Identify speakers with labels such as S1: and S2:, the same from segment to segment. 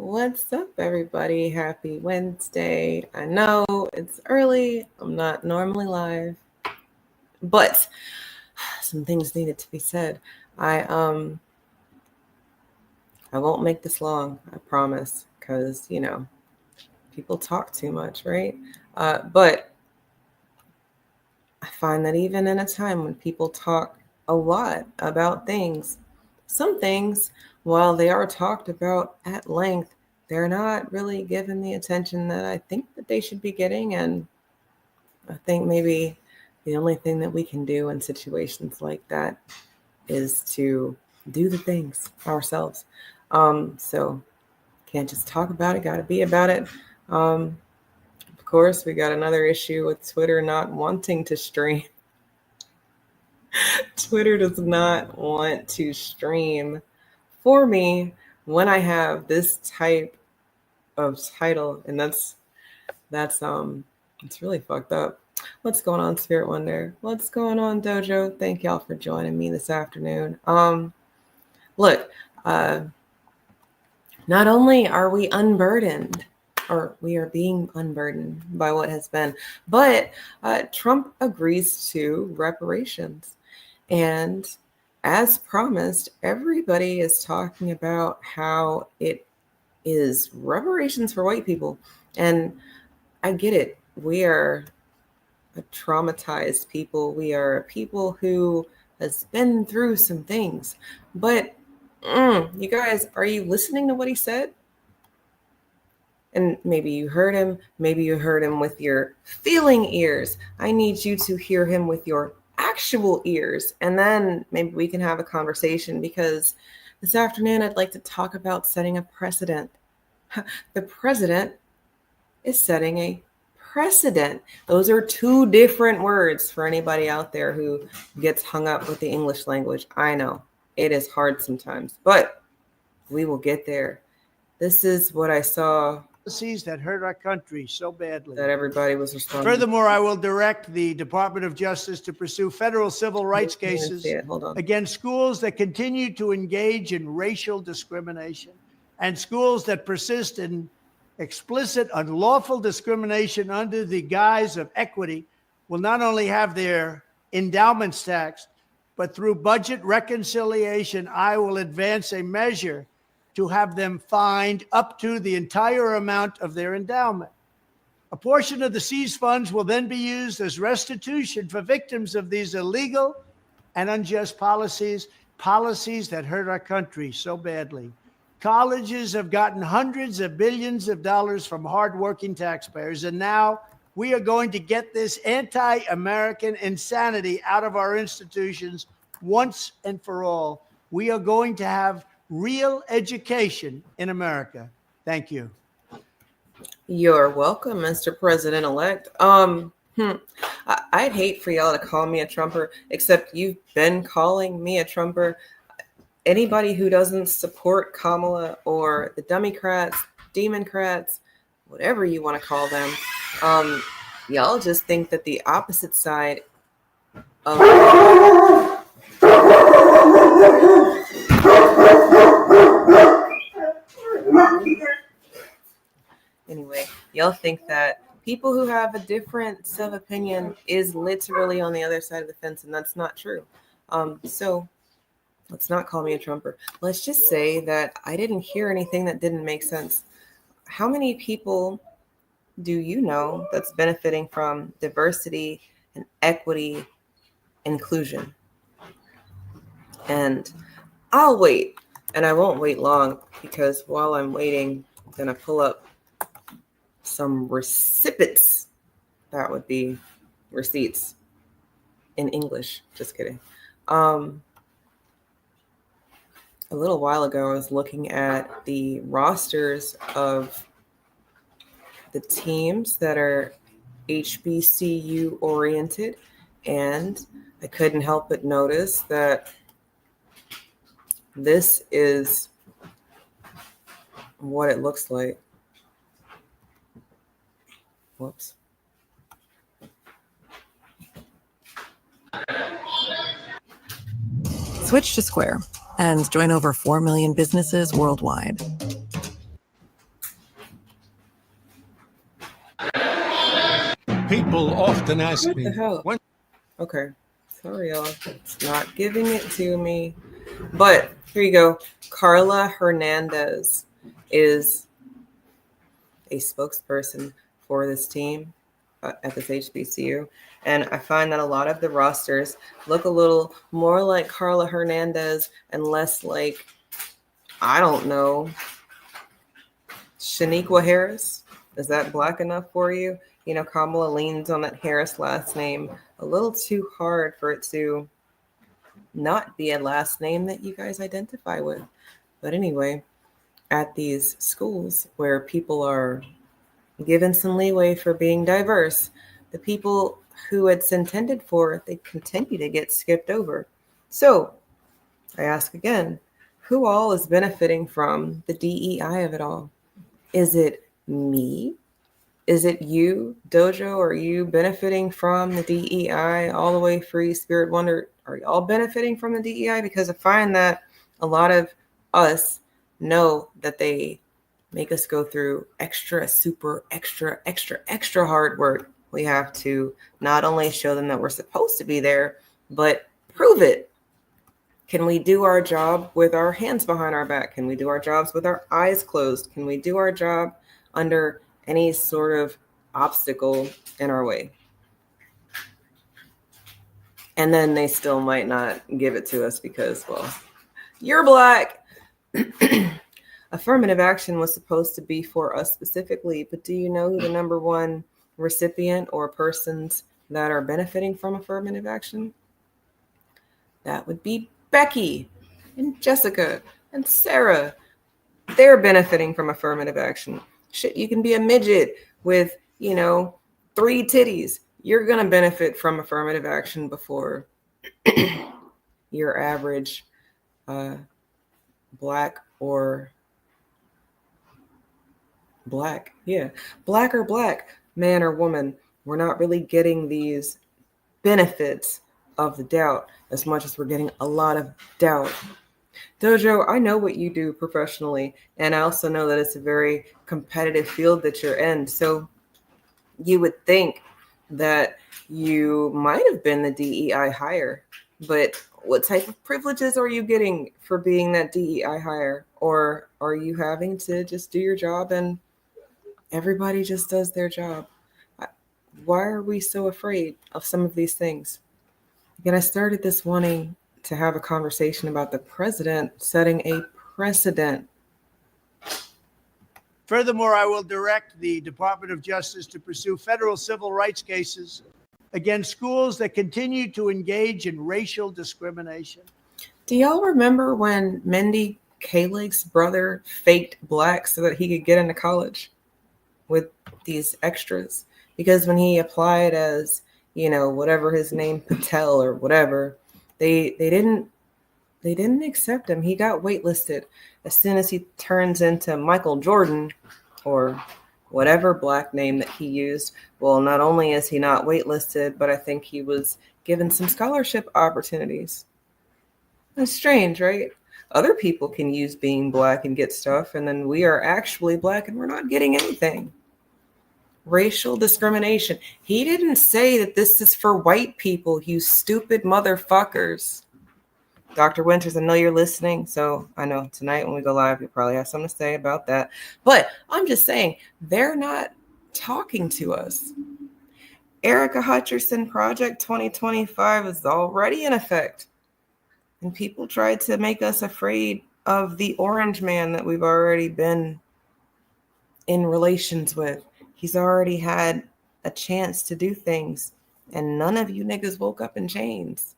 S1: What's up, everybody? Happy Wednesday. I know it's early. I'm not normally live, but some things needed to be said. I I won't make this long, I promise, because people talk too much, right? But I find that even in a time when people talk a lot about things, some things, while they are talked about at length, they're not really given the attention that I think that they should be getting. And I think maybe the only thing that we can do in situations like that is to do the things ourselves. So can't just talk about it, got to be about it. Of course, we got another issue with Twitter not wanting to stream. Twitter does not want to stream for me when I have this type of title, and that's it's really fucked up. What's going on, Spirit Wonder? What's going on, Dojo? Thank y'all for joining me this afternoon. Look, not only are we unburdened, or we are being unburdened by what has been, but Trump agrees to reparations. And as promised, everybody is talking about how it is reparations for white people. And I get it. We are a traumatized people. We are a people who has been through some things. But you guys, are you listening to what he said? And maybe you heard him. Maybe you heard him with your feeling ears. I need you to hear him with your actual ears. And then maybe we can have a conversation, because this afternoon I'd like to talk about setting a precedent. The president is setting a precedent. Those are two different words for anybody out there who gets hung up with the English language. I know it is hard sometimes, but we will get there. This is what I saw.
S2: Policies that hurt our country so badly.
S1: That everybody was responding.
S2: Furthermore, I will direct the Department of Justice to pursue federal civil rights cases against schools that continue to engage in racial discrimination and schools that persist in explicit unlawful discrimination under the guise of equity will not only have their endowments taxed, but through budget reconciliation, I will advance a measure to have them fined up to the entire amount of their endowment. A portion of the seized funds will then be used as restitution for victims of these illegal and unjust policies that hurt our country so badly. Colleges have gotten hundreds of billions of dollars from hardworking taxpayers, and now we are going to get this anti-American insanity out of our institutions once and for all. We are going to have real education in America. Thank you.
S1: You're welcome, Mr. President-elect. I'd hate for y'all to call me a Trumper, except you've been calling me a Trumper. Anybody who doesn't support Kamala or the Democrats, Democrats, whatever you want to call them, y'all just think that the opposite side of anyway, y'all think that people who have a difference of opinion is literally on the other side of the fence, and that's not true. So let's not call me a Trumper. Let's just say that I didn't hear anything that didn't make sense. How many people do you know that's benefiting from diversity and equity, inclusion? And I'll wait, and I won't wait long, because while I'm waiting, I'm going to pull up some recipients. That would be receipts in English. Just kidding. A little while ago, I was looking at the rosters of the teams that are HBCU oriented, and I couldn't help but notice that this is what it looks like. Whoops.
S3: Switch to Square and join over 4 million businesses worldwide. People often ask
S1: What
S3: me,
S1: the hell?
S3: when
S1: Okay. Sorry, y'all. It's not giving it to me. But here you go. Carla Hernandez is a spokesperson for this team at this HBCU. And I find that a lot of the rosters look a little more like Carla Hernandez and less like, I don't know, Shaniqua Harris. Is that Black enough for you? You know, Kamala leans on that Harris last name a little too hard for it to not be a last name that you guys identify with. But anyway, at these schools where people are given some leeway for being diverse, the people who it's intended for, they continue to get skipped over. So I ask again, who all is benefiting from the DEI of it all? Is it me? Is it you, Dojo? Are you benefiting from the DEI all the way free Spirit Wonder? Are y'all benefiting from the DEI? Because I find that a lot of us know that they make us go through extra hard work. We have to not only show them that we're supposed to be there, but prove it. Can we do our job with our hands behind our back? Can we do our jobs with our eyes closed? Can we do our job under any sort of obstacle in our way? And then they still might not give it to us because, well, you're Black. Affirmative action was supposed to be for us specifically, but do you know who the number one recipient or persons that are benefiting from affirmative action? That would be Becky and Jessica and Sarah. They're benefiting from affirmative action. Shit, you can be a midget with, 3 titties. You're going to benefit from affirmative action before your average Black or Black man or woman. We're not really getting these benefits of the doubt as much as we're getting a lot of doubt. Dojo, I know what you do professionally, and I also know that it's a very competitive field that you're in. So you would think that you might have been the DEI hire, but what type of privileges are you getting for being that DEI hire? Or are you having to just do your job and everybody just does their job? Why are we so afraid of some of these things? Again, I started this wanting to have a conversation about the president setting a precedent.
S2: Furthermore, I will direct the Department of Justice to pursue federal civil rights cases against schools that continue to engage in racial discrimination.
S1: Do y'all remember when Mindy Kaling's brother faked Black so that he could get into college with these extras? Because when he applied as, whatever his name, Patel or whatever, they didn't accept him. He got waitlisted. As soon as he turns into Michael Jordan or whatever Black name that he used, well, not only is he not waitlisted, but I think he was given some scholarship opportunities. That's strange, right? Other people can use being Black and get stuff, and then we are actually Black and we're not getting anything. Racial discrimination. He didn't say that this is for white people, you stupid motherfuckers. Dr. Winters, I know you're listening, so I know tonight when we go live, you probably have something to say about that. But I'm just saying, they're not talking to us. Erica Hutcherson Project 2025 is already in effect. And people tried to make us afraid of the orange man that we've already been in relations with. He's already had a chance to do things, and none of you niggas woke up in chains.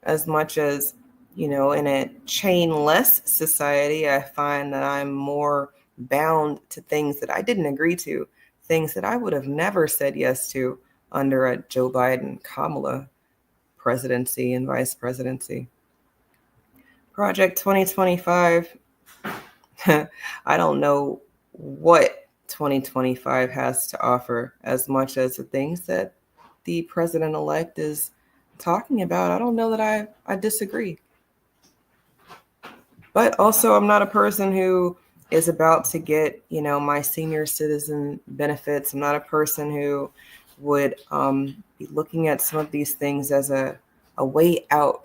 S1: As much as, in a chainless society, I find that I'm more bound to things that I didn't agree to, things that I would have never said yes to under a Joe Biden, Kamala presidency and vice presidency. Project 2025, I don't know what 2025 has to offer as much as the things that the president-elect is talking about. I don't know that I disagree. But also, I'm not a person who is about to get, my senior citizen benefits. I'm not a person who would be looking at some of these things as a way out.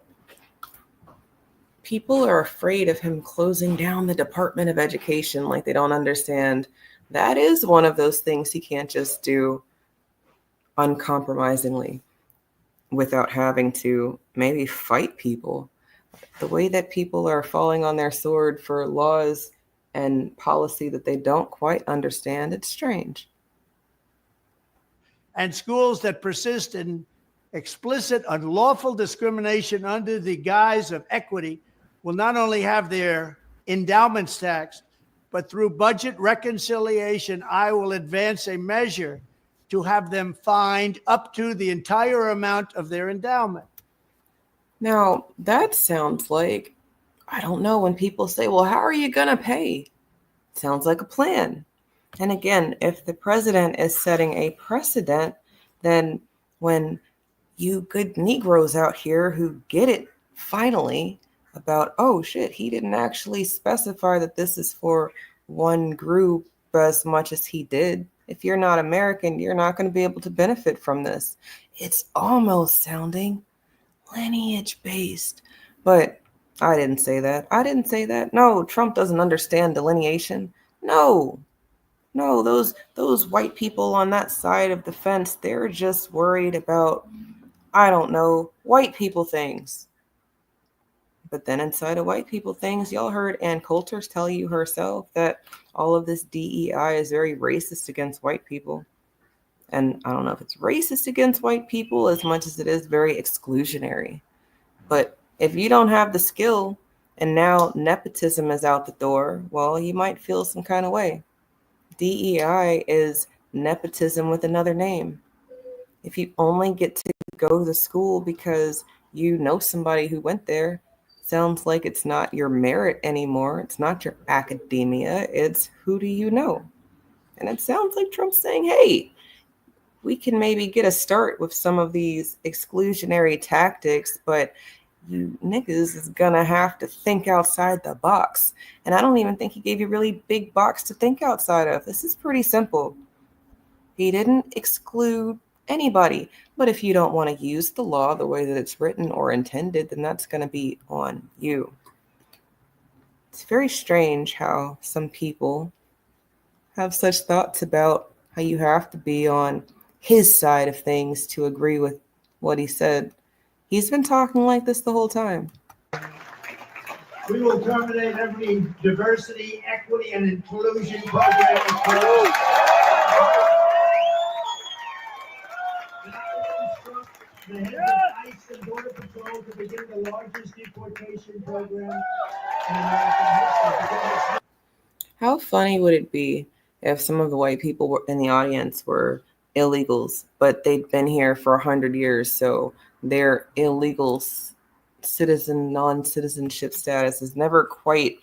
S1: People are afraid of him closing down the Department of Education, like they don't understand. That is one of those things he can't just do uncompromisingly without having to maybe fight people. The way that people are falling on their sword for laws and policy that they don't quite understand, it's strange.
S2: And schools that persist in explicit unlawful discrimination under the guise of equity will not only have their endowments taxed, but through budget reconciliation, I will advance a measure to have them fined up to the entire amount of their endowment.
S1: Now, that sounds like, I don't know, when people say, well, how are you going to pay? Sounds like a plan. And again, if the president is setting a precedent, then when you good Negroes out here who get it finally about, oh shit, he didn't actually specify that this is for one group as much as he did. If you're not American, you're not going to be able to benefit from this. It's almost sounding lineage based, but I didn't say that. I didn't say that. No, Trump doesn't understand delineation. No, those white people on that side of the fence, they're just worried about, I don't know, white people things. But then inside of white people things, y'all heard Ann Coulter tell you herself that all of this DEI is very racist against white people. And I don't know if it's racist against white people as much as it is very exclusionary. But if you don't have the skill and now nepotism is out the door, well, you might feel some kind of way. DEI is nepotism with another name. If you only get to go to the school because you know somebody who went there, sounds like it's not your merit anymore. It's not your academia. It's who do you know? And it sounds like Trump's saying, hey, we can maybe get a start with some of these exclusionary tactics, but you niggas is gonna have to think outside the box. And I don't even think he gave you a really big box to think outside of. This is pretty simple. He didn't exclude anybody, but if you don't want to use the law the way that it's written or intended, then that's going to be on you. It's very strange how some people have such thoughts about how you have to be on his side of things to agree with what he said. He's been talking like this the whole time.
S2: We will terminate every diversity, equity, and inclusion program. The heads of ICE and Border Patrol to begin the largest deportation program in American history.
S1: How funny would it be if some of the white people were in the audience were illegals, but they'd been here for 100 years, so their illegal non-citizenship status has never quite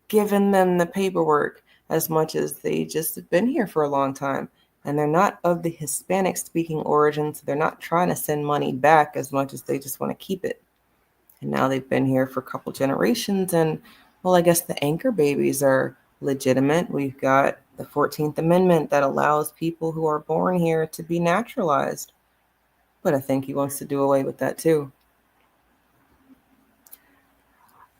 S1: given them the paperwork as much as they just have been here for a long time. And they're not of the Hispanic speaking origin, so they're not trying to send money back as much as they just want to keep it. And now they've been here for a couple generations, and well, I guess the anchor babies are legitimate. We've got the 14th Amendment that allows people who are born here to be naturalized. But I think he wants to do away with that too.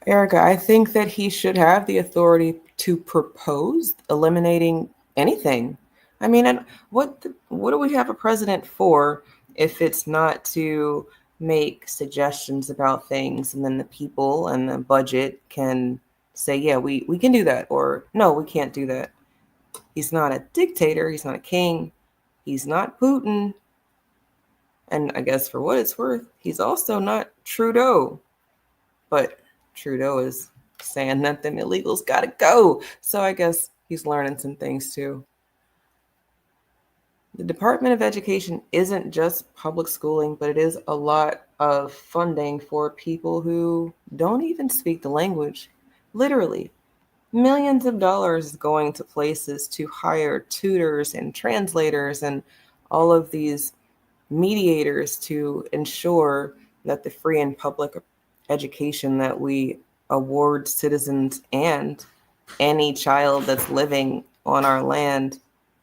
S1: Erica, I think that he should have the authority to propose eliminating anything. I mean, what do we have a president for if it's not to make suggestions about things and then the people and the budget can say, yeah, we can do that, or no, we can't do that. He's not a dictator. He's not a king. He's not Putin. And I guess for what it's worth, he's also not Trudeau. But Trudeau is saying that them illegals got to go. So I guess he's learning some things too. The Department of Education isn't just public schooling, but it is a lot of funding for people who don't even speak the language. Literally, millions of dollars going to places to hire tutors and translators and all of these mediators to ensure that the free and public education that we award citizens and any child that's living on our land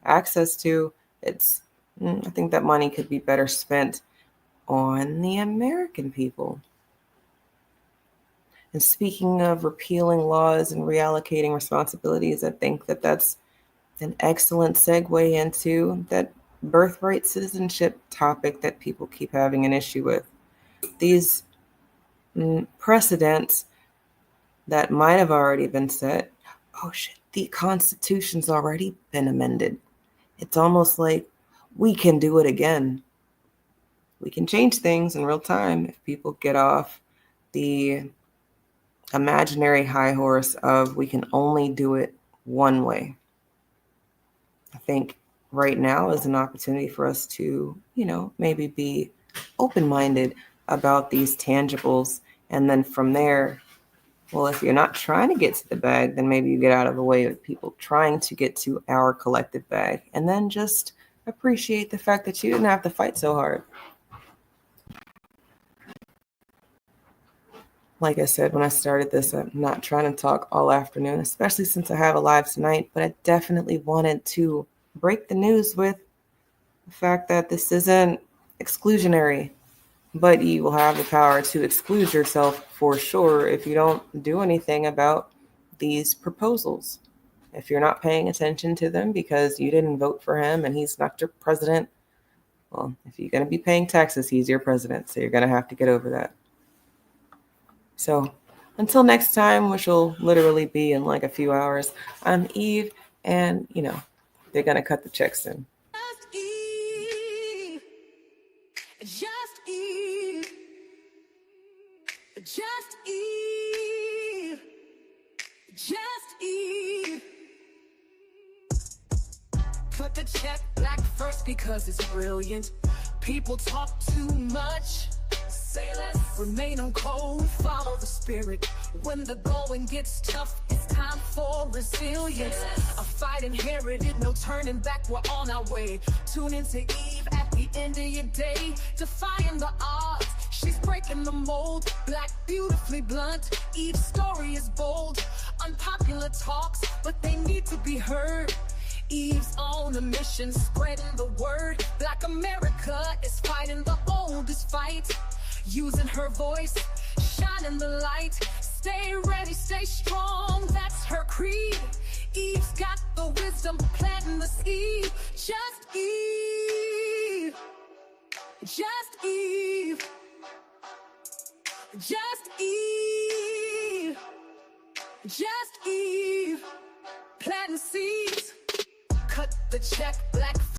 S1: access to, it's I think that money could be better spent on the American people. And speaking of repealing laws and reallocating responsibilities, I think that that's an excellent segue into that birthright citizenship topic that people keep having an issue with. These precedents that might have already been set. Oh shit, the Constitution's already been amended. It's almost like we can do it again. We can change things in real time if people get off the imaginary high horse of we can only do it one way. I think right now is an opportunity for us to, maybe be open-minded about these tangibles. And then from there, well, if you're not trying to get to the bag, then maybe you get out of the way of people trying to get to our collective bag. And then just appreciate the fact that you didn't have to fight so hard. Like I said, when I started this, I'm not trying to talk all afternoon, especially since I have a live tonight, but I definitely wanted to break the news with the fact that this isn't exclusionary, but you will have the power to exclude yourself for sure if you don't do anything about these proposals. If you're not paying attention to them because you didn't vote for him and he's not your president, well, if you're going to be paying taxes, he's your president, so you're going to have to get over that. So until next time, which will literally be in like a few hours, I'm Eve, and, they're going to cut the checks in.
S3: Just Eve. Just Eve. Just Eve. Just Eve. Put the check black first because it's brilliant. People talk too much. Say less. Remain on code, follow the spirit. When the going gets tough, it's time for resilience. A fight inherited, no turning back, we're on our way. Tune into Eve at the end of your day. Defying the odds, she's breaking the mold. Black, beautifully blunt, Eve's story is bold. Unpopular talks, but they need to be heard. Eve's on a mission, spreading the word. Black America is fighting the oldest fight. Using her voice, shining the light. Stay ready, stay strong, that's her creed. Eve's got the wisdom, planting the seed. Just Eve. Just Eve. Just Eve. Just Eve. Planting seeds. Cut the check, black